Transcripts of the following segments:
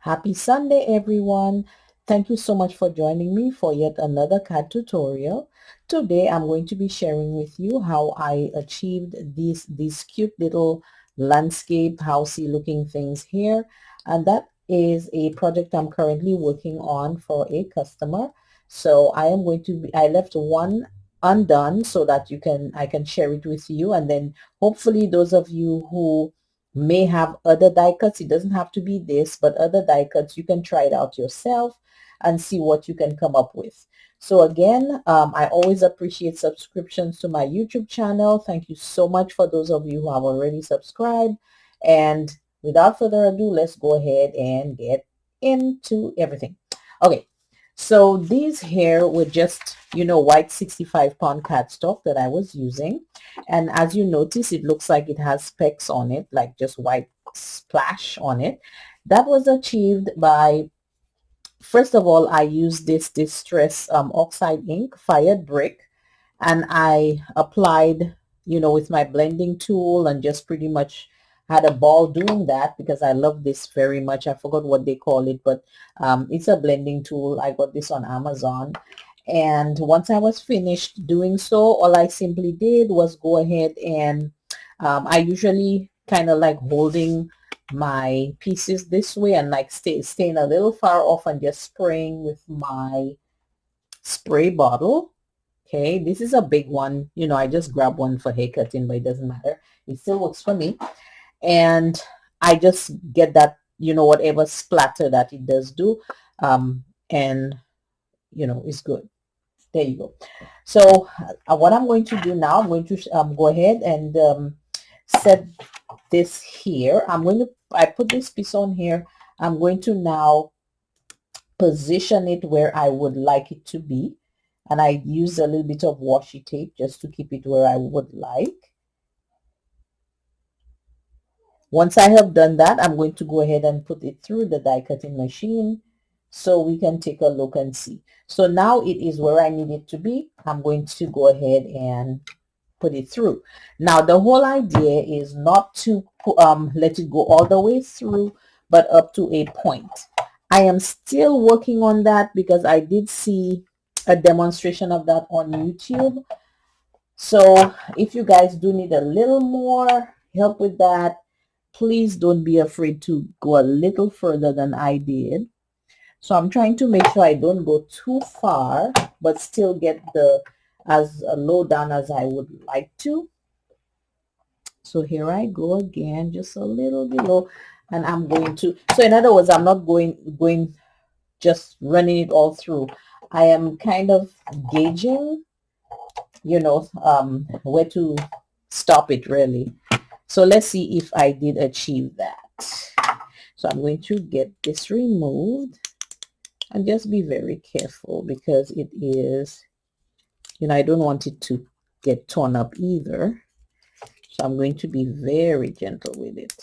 Happy Sunday, everyone. Thank you so much for joining me for yet another CAD tutorial. Today, I'm going to be sharing with you how I achieved these cute little landscape housey looking things here. And that is a project I'm currently working on for a customer. So I left one undone so that I can share it with you. And then hopefully those of you who may have other die cuts. It doesn't have to be this, but other die cuts, you can try it out yourself and see what you can come up with. So again, I always appreciate subscriptions to my YouTube channel. Thank you so much for those of you who have already subscribed. And without further ado, let's go ahead and get into everything. Okay, so these here were just, white 65-pound cardstock that I was using. And as you notice, it looks like it has specks on it, like just white splash on it. That was achieved by, first of all, I used this Distress Oxide ink, Fired Brick, and I applied, with my blending tool and just pretty much had a ball doing that because I love this very much. I forgot what they call it, but it's a blending tool. I got this on Amazon. And once I was finished doing so, all I simply did was go ahead and I usually kind of like holding my pieces this way and like staying a little far off and just spraying with my spray bottle. Okay, this is a big one. I just grab one for hair cutting, but it doesn't matter. It still works for me. And I just get that, whatever splatter that it does do. And, it's good. There you go. So what I'm going to do now, I'm going to go ahead and set this here. I put this piece on here. I'm going to now position it where I would like it to be. And I use a little bit of washi tape just to keep it where I would like. Once I have done that, I'm going to go ahead and put it through the die cutting machine so we can take a look and see. So now it is where I need it to be. I'm going to go ahead and put it through. Now the whole idea is not to let it go all the way through, but up to a point. I am still working on that because I did see a demonstration of that on YouTube. So if you guys do need a little more help with that, please don't be afraid to go a little further than I did. So I'm trying to make sure I don't go too far, but still get as low down as I would like to. So here I go again, just a little below, and I'm going to, so in other words, I'm not going just running it all through. I am kind of gauging, where to stop it really. So let's see if I did achieve that. So I'm going to get this removed and just be very careful because it is, I don't want it to get torn up either. So I'm going to be very gentle with it.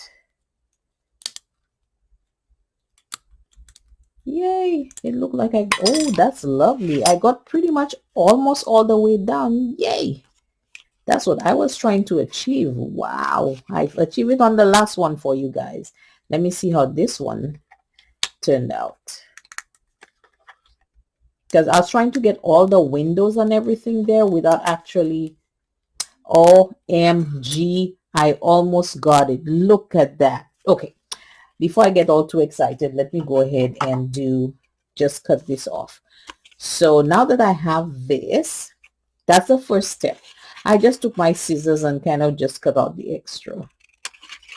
Yay, it looked like oh, that's lovely. I got pretty much almost all the way down. Yay. That's what I was trying to achieve. Wow, I've achieved it on the last one for you guys. Let me see how this one turned out. Because I was trying to get all the windows and everything there without actually, OMG, I almost got it. Look at that. Okay, before I get all too excited, let me go ahead and just cut this off. So now that I have this, that's the first step. I just took my scissors and kind of just cut out the extra.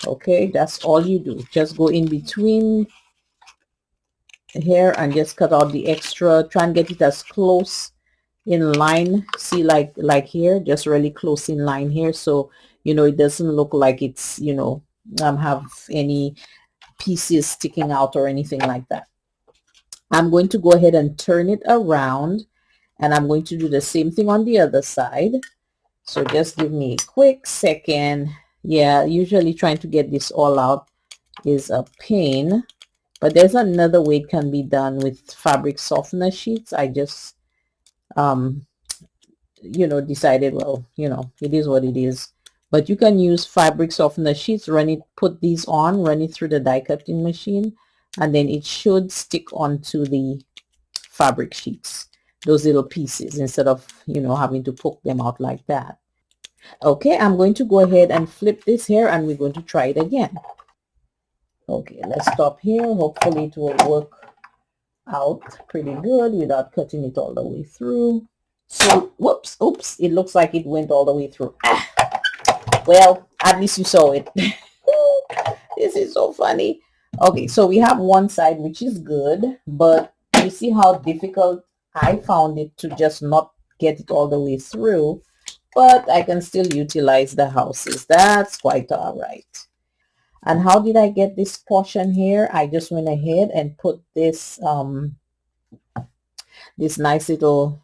Okay, that's all you do. Just go in between here and just cut out the extra. Try and get it as close in line. See, like here, just really close in line here, so it doesn't look like it's have any pieces sticking out or anything like that. I'm going to go ahead and turn it around, and I'm going to do the same thing on the other side. So just give me a quick second. Yeah, usually trying to get this all out is a pain, but there's another way it can be done with fabric softener sheets. I just decided, well, it is what it is. But you can use fabric softener sheets, put these on, run it through the die cutting machine, and then it should stick onto the fabric sheets, those little pieces, instead of, you know, having to poke them out like that. Okay, I'm going to go ahead and flip this here and we're going to try it again. Okay, let's stop here. Hopefully it will work out pretty good without cutting it all the way through. So, whoops, oops, it looks like it went all the way through. Well, at least you saw it. This is so funny. Okay, so we have one side, which is good, but you see how difficult I found it to just not get it all the way through, but I can still utilize the houses. That's quite all right. And how did I get this portion here? I just went ahead and put this this nice little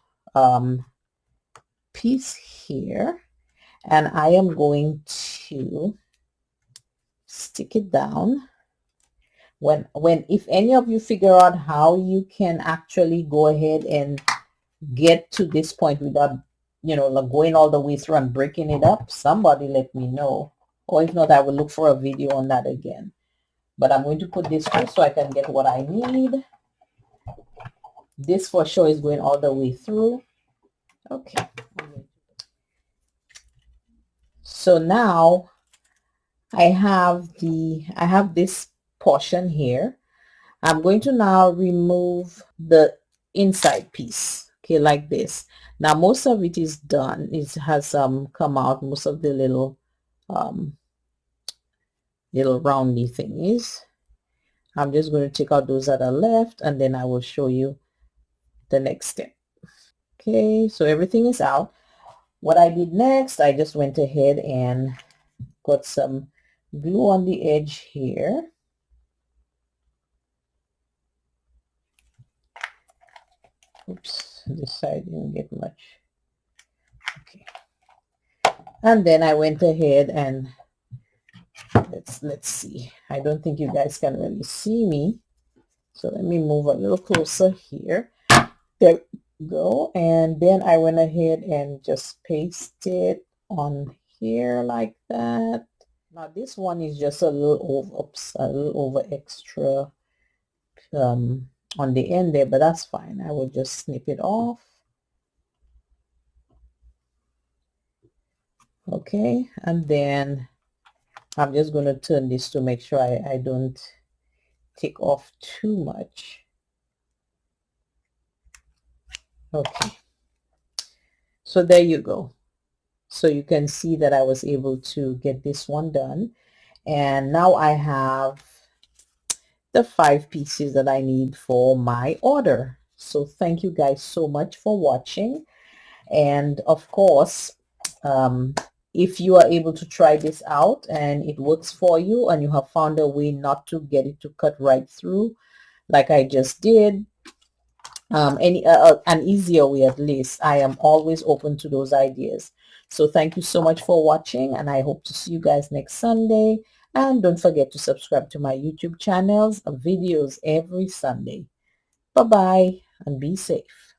piece here, and I am going to stick it down. When if any of you figure out how you can actually go ahead and get to this point without, you know, like going all the way through and breaking it up, somebody let me know. Or if not, I will look for a video on that again. But I'm going to put this first so I can get what I need. This for sure is going all the way through. Okay. So now I have this portion here. I'm going to now remove the inside piece, okay, like this. Now most of it is done. It has come out, most of the little little roundy thingies. I'm just going to take out those that are left, and then I will show you the next step. Okay, so everything is out. What I did next, I just went ahead and got some glue on the edge here. Oops, this side didn't get much. Okay, and then I went ahead and let's see. I don't think you guys can really see me, so let me move a little closer here. There we go. And then I went ahead and just paste it on here like that. Now this one is just a little over extra on the end there, but that's fine. I will just snip it off. Okay, and then I'm just going to turn this to make sure I don't take off too much. Okay, so there you go. So you can see that I was able to get this one done, and now I have the 5 pieces that I need for my order. So thank you guys so much for watching, and of course if you are able to try this out and it works for you and you have found a way not to get it to cut right through like I just did, an easier way at least, I am always open to those ideas. So thank you so much for watching, and I hope to see you guys next Sunday. And don't forget to subscribe to my YouTube channels, videos every Sunday. Bye bye and be safe.